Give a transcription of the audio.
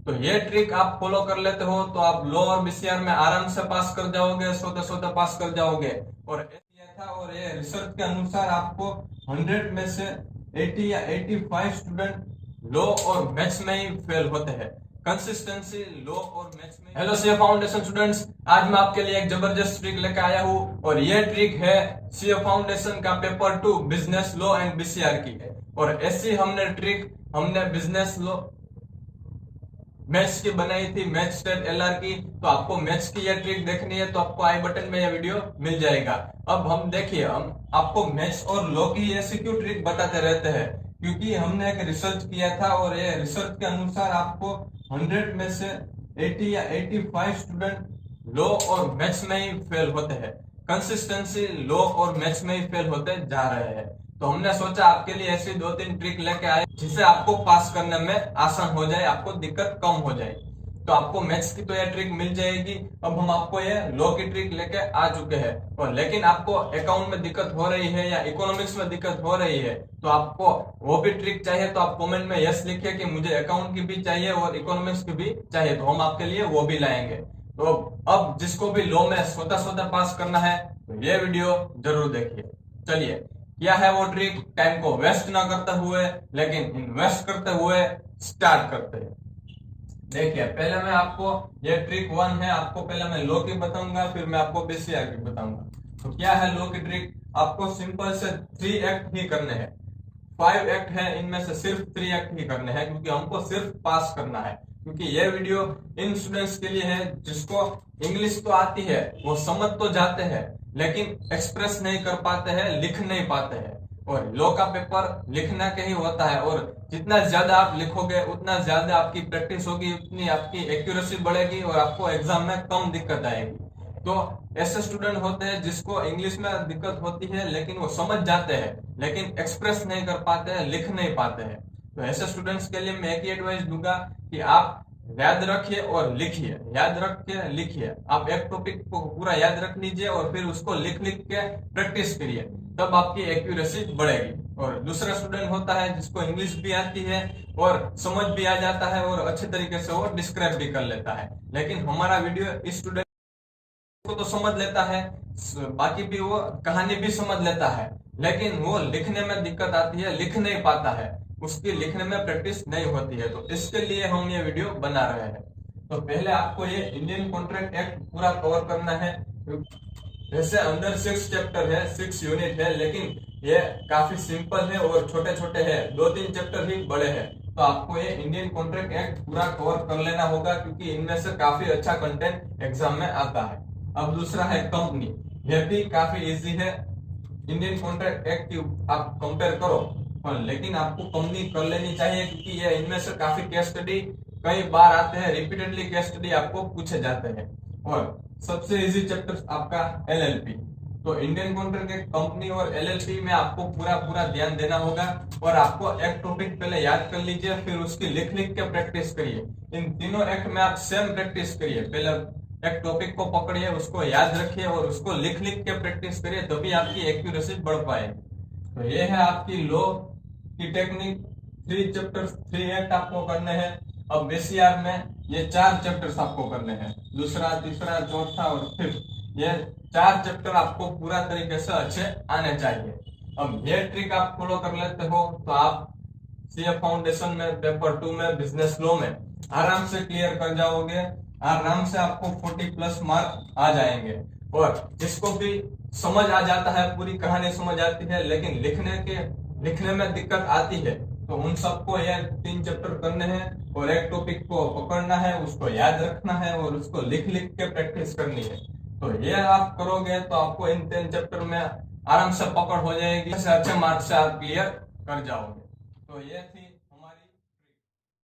तो ये ट्रिक आप फॉलो कर लेते हो तो आप लो और बीसीआर में आराम से पास कर जाओगे, सोते सोते पास कर जाओगे। और ये था, और ये रिसर्च के अनुसार आपको 100 में से 80 या 85 स्टूडेंट लो और मैथ्स में ही फेल होते हैं। कंसिस्टेंसी लो और मैथ्स में। हेलो सीए फाउंडेशन स्टूडेंट्स, आज मैं आपके लिए एक जबरदस्त ट्रिक लेकर आया हूँ और ये ट्रिक है सीए फाउंडेशन का paper 2 business law and BCR की है। और ऐसी हमने बिजनेस लॉ मैथ्स की बनाई थी, मैथ्स स्टेट एलआर की। तो आपको मैथ्स की ये ट्रिक देखनी है तो आपको आई बटन में ये वीडियो मिल जाएगा। अब हम देखिए, हम आपको मैथ्स और लॉ की ऐसी क्यों ट्रिक बताते रहते हैं, क्योंकि हमने एक रिसर्च किया था और ये रिसर्च के अनुसार आपको 100 में से 80 या 85 स्टूडेंट लॉ और मैथ्स में ही फेल होते हैं। कंसिस्टेंसी लॉ और मैथ्स में ही फेल होते जा रहे हैं। तो हमने सोचा आपके लिए ऐसी 2-3 ट्रिक लेके आए जिससे आपको पास करने में आसान हो जाए, आपको दिक्कत कम हो जाए। तो आपको मैथ्स की तो यह ट्रिक मिल जाएगी। अब हम आपको ये लॉ की ट्रिक लेके आ चुके हैं। और लेकिन आपको अकाउंट में दिक्कत हो रही है या इकोनॉमिक्स में दिक्कत हो रही है तो आपको वो भी ट्रिक चाहिए तो आप कमेंट में यस लिखिए कि मुझे अकाउंट की भी चाहिए और इकोनॉमिक्स की भी चाहिए, तो हम आपके लिए वो भी लाएंगे। तो अब जिसको भी लॉ में सोता सोता पास करना है तो ये वीडियो जरूर देखिए। चलिए, क्या है वो ट्रिक, टाइम को वेस्ट ना करते हुए लेकिन इन्वेस्ट करते हुए स्टार्ट करते हैं। देखिए, पहले मैं आपको ये ट्रिक 1 है, आपको पहले मैं लॉ की बताऊंगा, फिर मैं आपको बीसीआर की बताऊंगा। तो क्या है लॉ की ट्रिक, आपको सिंपल से 3 एक्ट ही करने हैं। 5 एक्ट है, इनमें से सिर्फ 3 एक्ट ही करने हैं क्योंकि हमको सिर्फ पास करना है। क्योंकि ये वीडियो इन स्टूडेंट्स के लिए है जिसको इंग्लिश तो आती है, वो समझ तो जाते हैं लेकिन एक्सप्रेस नहीं कर पाते हैं, लिख नहीं पाते हैं। और लॉ का पेपर लिखना के ही होता है और जितना ज्यादा आप लिखोगे उतना ज्यादा आपकी प्रैक्टिस होगी, उतनी आपकी एक्यूरेसी बढ़ेगी और आपको एग्जाम में कम दिक्कत आएगी। तो ऐसे स्टूडेंट होते हैं जिसको इंग्लिश में दिक्कत होती है लेकिन वो समझ जाते हैं लेकिन एक्सप्रेस नहीं कर पाते हैं, लिख नहीं पाते हैं। तो ऐसे स्टूडेंट्स के लिए मैं एक ही एडवाइस दूंगा कि आप याद रखिए और लिखिए, याद रख के लिखिए। आप एक टॉपिक को पूरा याद रख लीजिए और फिर उसको लिख लिख के प्रैक्टिस करिए, तब आपकी एक्यूरेसी बढ़ेगी। और दूसरा स्टूडेंट होता है जिसको इंग्लिश भी आती है और समझ भी आ जाता है और अच्छे तरीके से वो डिस्क्राइब भी कर लेता है, लेकिन हमारा वीडियो इस स्टूडेंट को तो समझ लेता है, बाकी भी वो कहानी भी समझ लेता है, लेकिन वो लिखने में दिक्कत आती है, लिख नहीं पाता है, उसकी लिखने में प्रैक्टिस नहीं होती है। तो इसके लिए हम ये वीडियो बना रहे हैं। तो पहले आपको ये इंडियन कॉन्ट्रैक्ट एक्ट पूरा कवर करना है। वैसे अंदर 6 चैप्टर है, 6 यूनिट है, लेकिन ये काफी सिंपल है और छोटे छोटे हैं, 2-3 चैप्टर ही बड़े हैं। तो आपको ये इंडियन कॉन्ट्रैक्ट एक्ट पूरा कवर कर लेना होगा क्योंकि इनमें से काफी अच्छा कंटेंट एग्जाम में आता है। अब दूसरा है कंपनी, यह भी काफी इजी है। इंडियन कॉन्ट्रैक्ट एक्ट आप कंपेयर करो और लेकिन आपको कंपनी कर लेनी चाहिए क्योंकि ये इनमें से काफी केस स्टडी कई बार आते हैं, रिपीटेडली केस स्टडी आपको पूछे जाते हैं। और सबसे इजी चैप्टर आपका एलएलपी। तो इंडियन कॉन्ट्रैक्ट एक्ट, कंपनी और एलएलपी में आपको पूरा ध्यान देना होगा और आपको एक टॉपिक पहले याद कर लीजिए, फिर उसकी लिख लिख के प्रैक्टिस करिए। इन तीनों एक्ट में आप सेम प्रैक्टिस करिए, पहले एक टॉपिक को पकड़िए, उसको याद रखिए और उसको लिख लिख के प्रैक्टिस करिए, तभी आपकी एक्यूरेसी बढ़ पाएगी। तो ये है आपकी लॉ की टेक्निक। 3 चैप्टर्स, 3 एक्ट आपको करने हैं। अब बीसीआर में ये 4 चैप्टर्स आपको करने हैं, दूसरा, तीसरा, चौथा और फिफ्थ। ये 4 चैप्टर आपको पूरा तरीके से अच्छे आने चाहिए। अब ये ट्रिक आप फॉलो कर लेते हो तो आप सीए फाउंडेशन में पेपर 2 में बिजनेस लॉ में आराम से क्लियर कर जाओगे। आराम से आपको 40+ मार्क आ जाएंगे। और जिसको भी समझ आ जाता है, पूरी कहानी समझ आती है, लेकिन लिखने में दिक्कत आती है, तो उन सबको ये 3 चैप्टर करने हैं और एक टॉपिक को पकड़ना है, उसको याद रखना है और उसको लिख लिख के प्रैक्टिस करनी है। तो ये आप करोगे तो आपको इन 3 चैप्टर में आराम से पकड़ हो जाएगी, अच्छे मार्क्स से आप क्लियर कर जाओगे। तो ये थी